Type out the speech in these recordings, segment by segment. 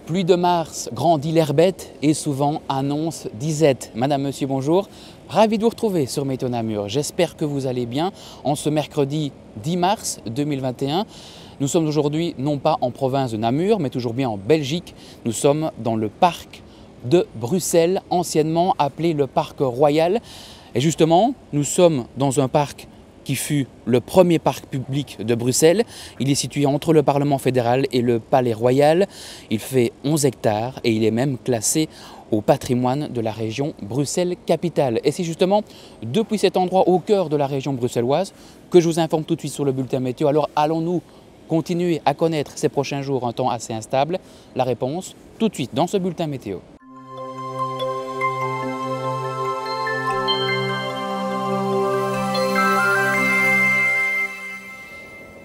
Pluie de mars grandit l'herbette et souvent annonce disette. Madame, monsieur, bonjour. Ravi de vous retrouver sur Météo Namur. J'espère que vous allez bien en ce mercredi 10 mars 2021. Nous sommes aujourd'hui non pas en province de Namur, mais toujours bien en Belgique. Nous sommes dans le parc de Bruxelles, anciennement appelé le parc royal. Et justement, nous sommes dans un parc qui fut le premier parc public de Bruxelles. Il est situé entre le Parlement fédéral et le Palais Royal. Il fait 11 hectares et il est même classé au patrimoine de la région Bruxelles-Capitale. Et c'est justement depuis cet endroit au cœur de la région bruxelloise que je vous informe tout de suite sur le bulletin météo. Alors allons-nous continuer à connaître ces prochains jours un temps assez instable? La réponse tout de suite dans ce bulletin météo.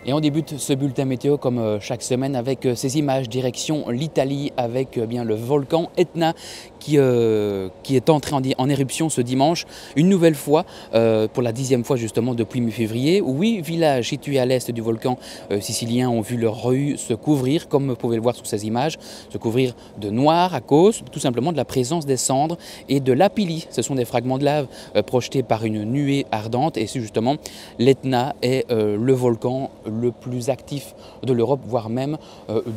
Et on débute ce bulletin météo comme chaque semaine avec ces images direction l'Italie avec bien le volcan Etna qui est entré en éruption ce dimanche, une nouvelle fois, pour la 10e fois justement depuis mi-février. 8 villages situés à l'est du volcan sicilien ont vu leur rue se couvrir, comme vous pouvez le voir sur ces images, se couvrir de noir à cause tout simplement de la présence des cendres et de l'apili. Ce sont des fragments de lave projetés par une nuée ardente et c'est justement l'Etna est le volcan le plus actif de l'Europe, voire même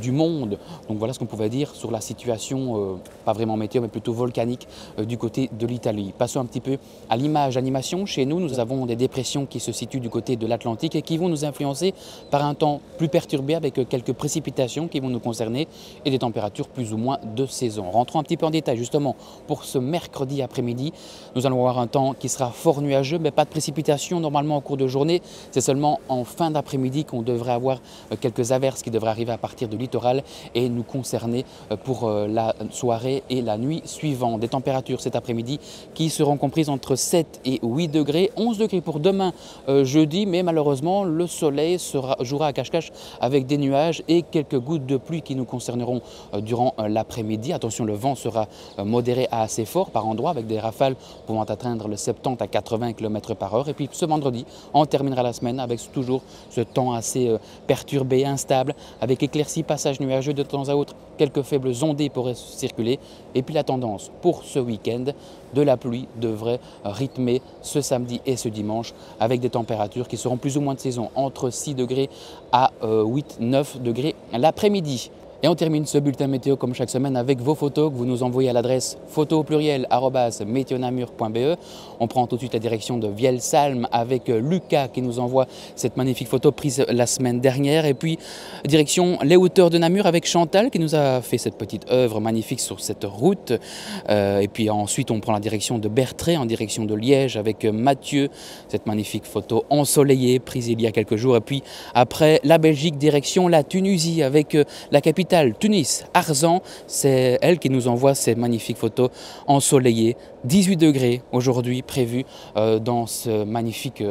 du monde. Donc voilà ce qu'on pouvait dire sur la situation, pas vraiment météo, mais plutôt volcanique du côté de l'Italie. Passons un petit peu à l'image animation. Chez nous, nous avons des dépressions qui se situent du côté de l'Atlantique et qui vont nous influencer par un temps plus perturbé avec quelques précipitations qui vont nous concerner et des températures plus ou moins de saison. Rentrons un petit peu en détail justement pour ce mercredi après-midi. Nous allons avoir un temps qui sera fort nuageux, mais pas de précipitations normalement au cours de journée. C'est seulement en fin d'après-midi qu'on devrait avoir quelques averses qui devraient arriver à partir du littoral et nous concerner pour la soirée et la nuit suivante. Des températures cet après-midi qui seront comprises entre 7 et 8 degrés, 11 degrés pour demain jeudi, mais malheureusement le soleil jouera à cache-cache avec des nuages et quelques gouttes de pluie qui nous concerneront durant l'après-midi. Attention, le vent sera modéré à assez fort par endroits avec des rafales pouvant atteindre le 70 à 80 km/h. Et puis ce vendredi, on terminera la semaine avec toujours ce temps assez perturbé, instable, avec éclaircies, passages nuageux de temps à autre, quelques faibles ondées pourraient circuler. Et puis la tendance pour ce week-end de la pluie devrait rythmer ce samedi et ce dimanche avec des températures qui seront plus ou moins de saison, entre 6 degrés à 8-9 degrés l'après-midi. Et on termine ce bulletin météo comme chaque semaine avec vos photos que vous nous envoyez à l'adresse photo@meteonamur.be. On prend tout de suite la direction de Vielsalm avec Lucas qui nous envoie cette magnifique photo prise la semaine dernière. Et puis direction les hauteurs de Namur avec Chantal qui nous a fait cette petite œuvre magnifique sur cette route. Et puis ensuite on prend la direction de Bertré en direction de Liège avec Mathieu. Cette magnifique photo ensoleillée prise il y a quelques jours. Et puis après la Belgique, direction la Tunisie avec la capitale Tunis, Arzan, c'est elle qui nous envoie ces magnifiques photos ensoleillées. 18 degrés aujourd'hui prévus dans ce magnifique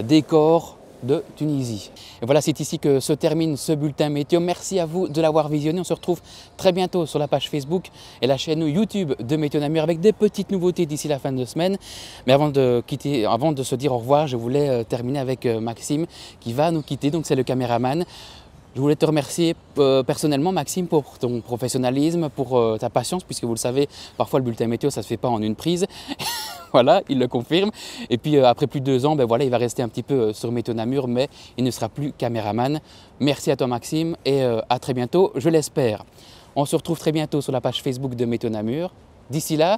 décor de Tunisie. Et voilà, c'est ici que se termine ce bulletin météo. Merci à vous de l'avoir visionné. On se retrouve très bientôt sur la page Facebook et la chaîne YouTube de Météo Namur avec des petites nouveautés d'ici la fin de semaine. Mais avant de se dire au revoir, je voulais terminer avec Maxime qui va nous quitter. Donc c'est le caméraman. Je voulais te remercier personnellement, Maxime, pour ton professionnalisme, pour ta patience, puisque vous le savez, parfois le bulletin météo, ça ne se fait pas en une prise. Voilà, il le confirme. Et puis après plus de 2 ans, voilà, il va rester un petit peu sur Météo Namur, mais il ne sera plus caméraman. Merci à toi, Maxime, et à très bientôt, je l'espère. On se retrouve très bientôt sur la page Facebook de Météo Namur. D'ici là,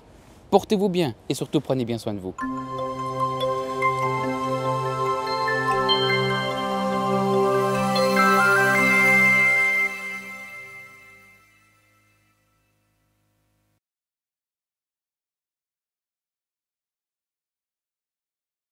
portez-vous bien et surtout prenez bien soin de vous.